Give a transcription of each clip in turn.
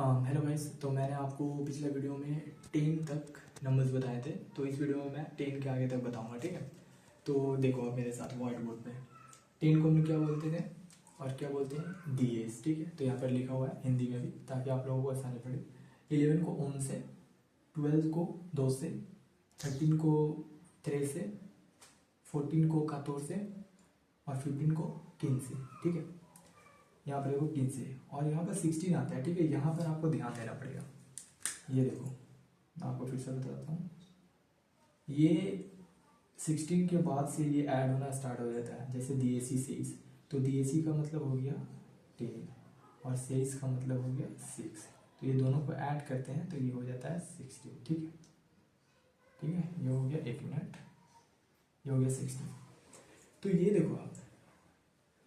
Hello guys. तो मैंने आपको पिछले वीडियो में 10 तक नंबर्स बताए थे, तो इस वीडियो में मैं 10 के आगे तक बताऊंगा, ठीक है। तो देखो आप मेरे साथ व्हाइट बोर्ड पे 10 को हम लोग क्या बोलते थे और क्या बोलते हैं, डीएस, ठीक है। तो यहाँ पर लिखा हुआ है हिंदी में भी, ताकि आप लोगों को आसानी पड़े। 11 को ओन से, 12 को 2 से, 13 को 3 से, 14 को 14 से और 15 को 3 से, ठीक है। यहाँ पर देखो 3 से और यहाँ पर 16 आता है, ठीक है। यहाँ पर आपको ध्यान देना पड़ेगा। ये देखो मैं आपको फिर से बताता हूँ, ये 16 के बाद से ये ऐड होना स्टार्ट हो जाता है। जैसे DAC 6, तो DAC का मतलब हो गया 10 और 6 का मतलब हो गया 6, तो ये दोनों को ऐड करते हैं तो ये हो जाता है 16, ठीक है। ठीक है, ये हो गया 1 मिनट, ये हो गया 16। तो ये देखो आप,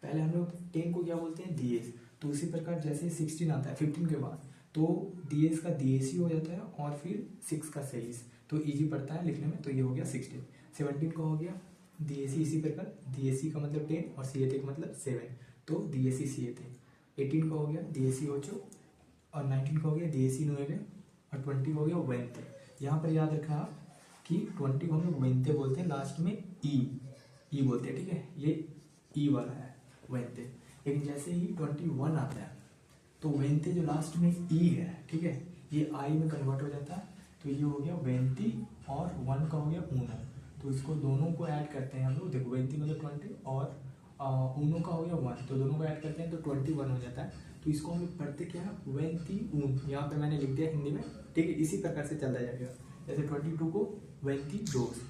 पहले हम लोग 10 को क्या बोलते हैं, डीएस। तो उसी प्रकार जैसे 16 आता है 15 के बाद, तो डीएस का DAC हो जाता है और फिर 6 का 6, तो इजी पड़ता है लिखने में। तो ये हो गया 16। 17 का हो गया DAC, इसी प्रकार DAC का मतलब 10 और CA का मतलब 7, तो DAC CA थे। 18 का हो गया DAC 8 और 19 का हो गया DAC 9 और 20 हो गया वेंते। यहाँ पर याद रखना आप कि 20 को हम लोग वेंते बोलते हैं, लास्ट में ई बोलते हैं, ठीक है। ये ई वाला है वेंते। लेकिन जैसे ही 21 आता है तो वेंते जो लास्ट में ई है, ठीक है, ये आई में कन्वर्ट हो जाता है। तो ये हो गया वेंती और 1 का हो गया ऊनो, तो इसको दोनों को ऐड करते हैं हम लोग। देखो वेंती मतलब 20 और ऊनो का हो गया 1, तो दोनों को ऐड करते हैं तो 21 हो जाता है। तो इसको हम लोग पढ़ते क्या है, वेंती ऊन। यहाँ पे मैंने लिख दिया हिंदी में, ठीक है। इसी प्रकार से चलता जाएगा। जैसे 22 को वेंती दोस,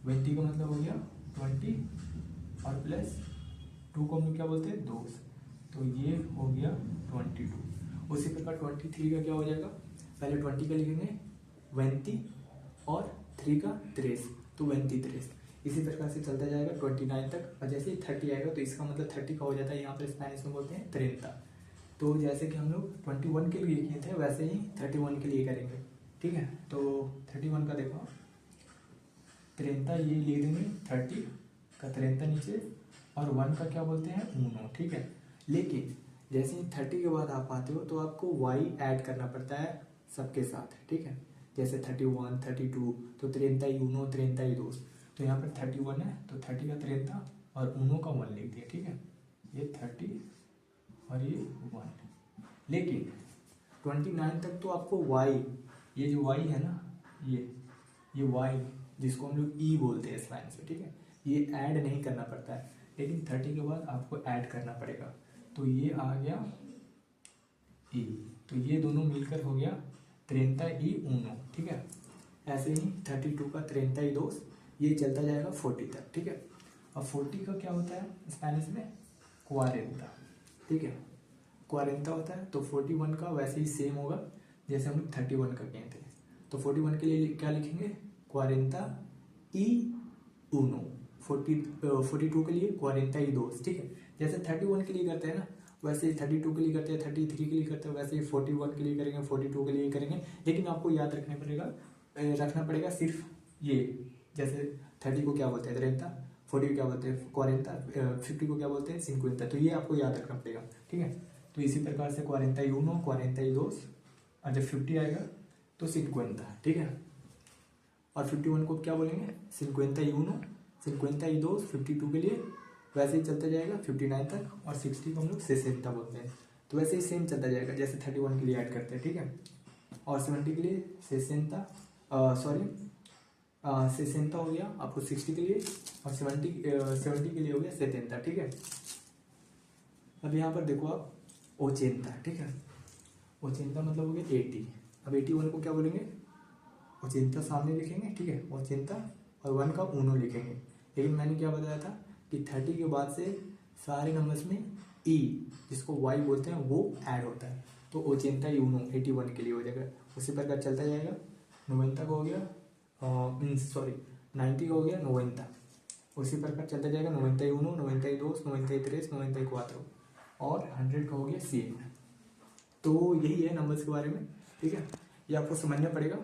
वेंती का मतलब हो गया 20 और प्लस 2 को हम लोग क्या बोलते हैं, दोस, तो ये हो गया 22। उसी प्रकार 23 का क्या हो जाएगा, पहले 20 का लिखेंगे वेंती और 3 का 23, तो वेंती 23। इसी प्रकार से चलता जाएगा 29 तक। और जैसे ही 30 आएगा तो इसका मतलब 30 का हो जाता है, यहाँ पर स्पेनिश में बोलते हैं 30। तो जैसे कि हम लोग 21 के लिए किए थे वैसे ही 31 के लिए करेंगे, ठीक है। तो 31 का देखो 30, ये लिख देंगे 30 का 30 नीचे, और 1 का क्या बोलते हैं, ऊनो, ठीक है। लेकिन जैसे ही 30 के बाद आप आते हो तो आपको y ऐड करना पड़ता है सबके साथ, ठीक है। जैसे 31, 32, तो 31 32, तो यहाँ पर 31 है तो 30 का 30 और ऊनो का 1 लिख दिया, ठीक है। ये 30 और ये 1। लेकिन 29 तक तो आपको y, ये जो y है ना, ये y जिसको हम लोग ई बोलते हैं स्पेनिश में, ठीक है, ये ऐड नहीं करना पड़ता है। लेकिन 30 के बाद आपको ऐड करना पड़ेगा। तो ये आ गया ई, तो ये दोनों मिलकर हो गया 31, ठीक है। ऐसे ही 32 का 32, ये चलता जाएगा 40 तक, ठीक है। अब 40 का क्या होता है स्पेनिश में, 40, ठीक है, 40 होता है। तो 41 का वैसे ही सेम होगा जैसे हम लोग 31 का किए थे। तो 41 के लिए क्या लिखेंगे, 41, 42 के लिए 42, ठीक है। जैसे 31 के लिए करते हैं ना वैसे ही 32 के लिए करते हैं, 33 के लिए करते हैं वैसे ही 41 के लिए करेंगे, 42 के लिए करेंगे। लेकिन आपको याद रखना पड़ेगा सिर्फ ये, जैसे 30 को क्या बोलते हैं 30, 40 को क्या बोलते हैं 40, 50 को क्या बोलते हैं 50, तो ये आपको याद रखना पड़ेगा, ठीक है। तो इसी प्रकार से 41, 42 और जब 50 आएगा तो 50, ठीक है। और 51 को क्या बोलेंगे 51, 52, 52 के लिए वैसे ही चलता जाएगा 59 तक, और 60 को हम लोग 60 बोलते हैं। तो वैसे ही सेम चलता जाएगा जैसे 31 के लिए ऐड करते हैं, ठीक है। और 70 के लिए 60 हो गया आपको 60 के लिए, और 70 के लिए हो गया 70, ठीक है। अब यहाँ पर देखो आप 80, ठीक है, 80 मतलब हो गया 80। अब 81 को क्या बोलेंगे, 80 सामने लिखेंगे, ठीक है, 80 और 1 का ऊनो लिखेंगे। लेकिन मैंने क्या बताया था कि 30 के बाद से सारे नंबर्स में ई, जिसको y बोलते हैं, वो ऐड होता है। तो 81 के लिए हो जाएगा। उसी प्रकार चलता जाएगा 90 का हो गया, 90 का हो गया 90। उसी प्रकार चलता जाएगा 91, 92, 93, 94 और 100 का हो गया 100। तो यही है नंबर्स के बारे में, ठीक है। ये आपको समझना पड़ेगा।